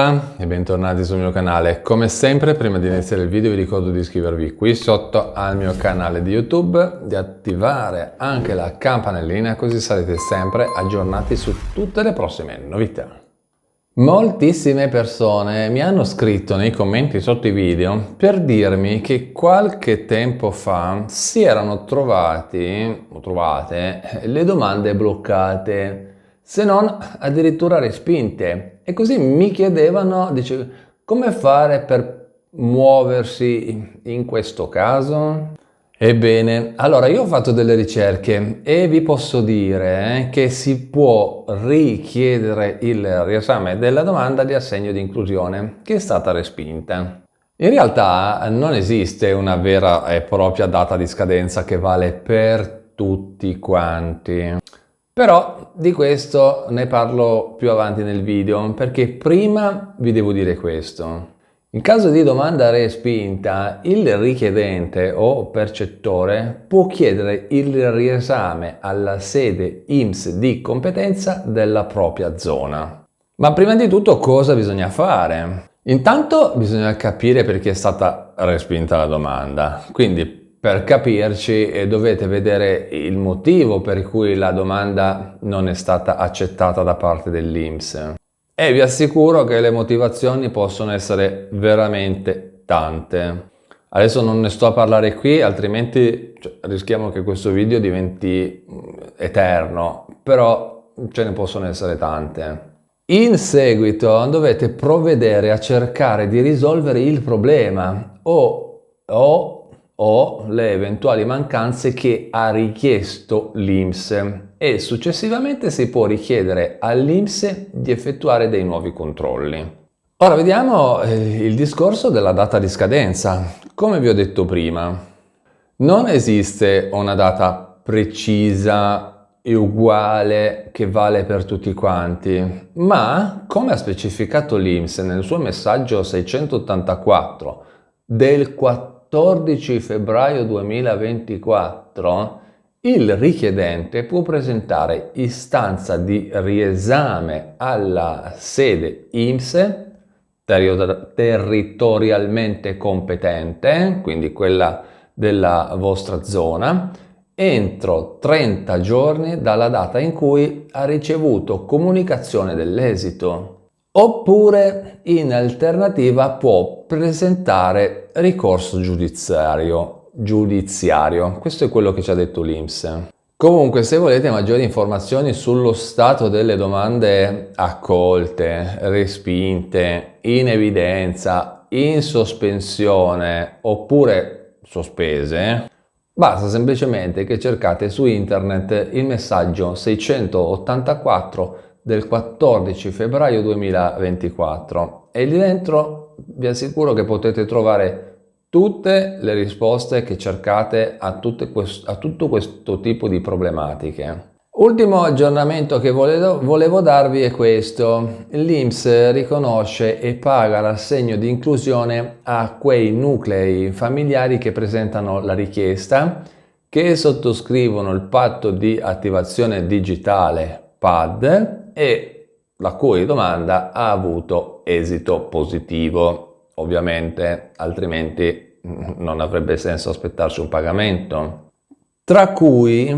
E bentornati sul mio canale. Come sempre, prima di iniziare il video vi ricordo di iscrivervi qui sotto al mio canale di YouTube, di attivare anche la campanellina così sarete sempre aggiornati su tutte le prossime novità. Moltissime persone mi hanno scritto nei commenti sotto i video per dirmi che qualche tempo fa si erano trovate le domande bloccate, se non addirittura respinte, e così mi chiedevano, come fare per muoversi in questo caso? Ebbene, allora io ho fatto delle ricerche e vi posso dire che si può richiedere il riesame della domanda di assegno di inclusione che è stata respinta. In realtà non esiste una vera e propria data di scadenza che vale per tutti quanti. Però di questo ne parlo più avanti nel video, perché prima vi devo dire questo. In caso di domanda respinta, il richiedente o percettore può chiedere il riesame alla sede INPS di competenza della propria zona. Ma prima di tutto cosa bisogna fare? Intanto bisogna capire perché è stata respinta la domanda, quindi per capirci dovete vedere il motivo per cui la domanda non è stata accettata da parte dell'INPS. E vi assicuro che le motivazioni possono essere veramente tante. Adesso non ne sto a parlare qui, altrimenti rischiamo che questo video diventi eterno, però ce ne possono essere tante. In seguito dovete provvedere a cercare di risolvere il problema o le eventuali mancanze che ha richiesto l'INPS e successivamente si può richiedere all'INPS di effettuare dei nuovi controlli. Ora vediamo il discorso della data di scadenza. Come vi ho detto prima, non esiste una data precisa e uguale che vale per tutti quanti, ma come ha specificato l'INPS nel suo messaggio 684 del 14 febbraio 2024, il richiedente può presentare istanza di riesame alla sede INPS territorialmente competente, quindi quella della vostra zona, entro 30 giorni dalla data in cui ha ricevuto comunicazione dell'esito. Oppure, in alternativa, può presentare ricorso giudiziario. Questo è quello che ci ha detto l'INPS. Comunque, se volete maggiori informazioni sullo stato delle domande accolte, respinte, in evidenza, in sospensione oppure sospese, basta semplicemente che cercate su internet il messaggio 684 del 14 febbraio 2024 e lì dentro vi assicuro che potete trovare tutte le risposte che cercate a tutto questo tipo di problematiche. Ultimo aggiornamento che volevo darvi è questo. L'INPS riconosce e paga l'assegno di inclusione a quei nuclei familiari che presentano la richiesta, che sottoscrivono il patto di attivazione digitale PAD e la cui domanda ha avuto esito positivo. Ovviamente, altrimenti non avrebbe senso aspettarsi un pagamento. Tra cui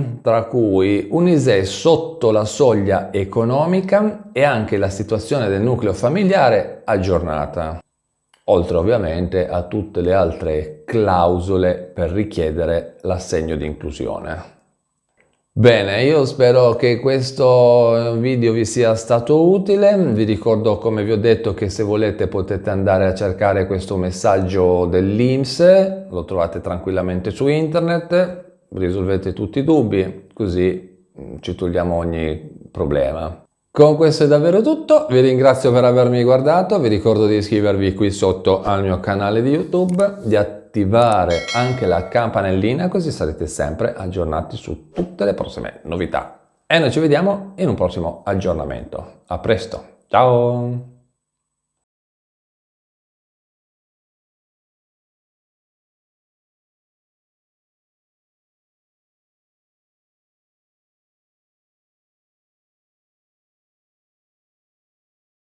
un ISEE sotto la soglia economica e anche la situazione del nucleo familiare aggiornata, oltre ovviamente a tutte le altre clausole per richiedere l'assegno di inclusione. Bene, io spero che questo video vi sia stato utile. Vi ricordo, come vi ho detto, che se volete potete andare a cercare questo messaggio dell'INPS, lo trovate tranquillamente su internet, risolvete tutti i dubbi, così ci togliamo ogni problema. Con questo è davvero tutto, vi ringrazio per avermi guardato, vi ricordo di iscrivervi qui sotto al mio canale di YouTube, di attivare anche la campanellina così sarete sempre aggiornati su tutte le prossime novità. E noi ci vediamo in un prossimo aggiornamento. A presto, ciao!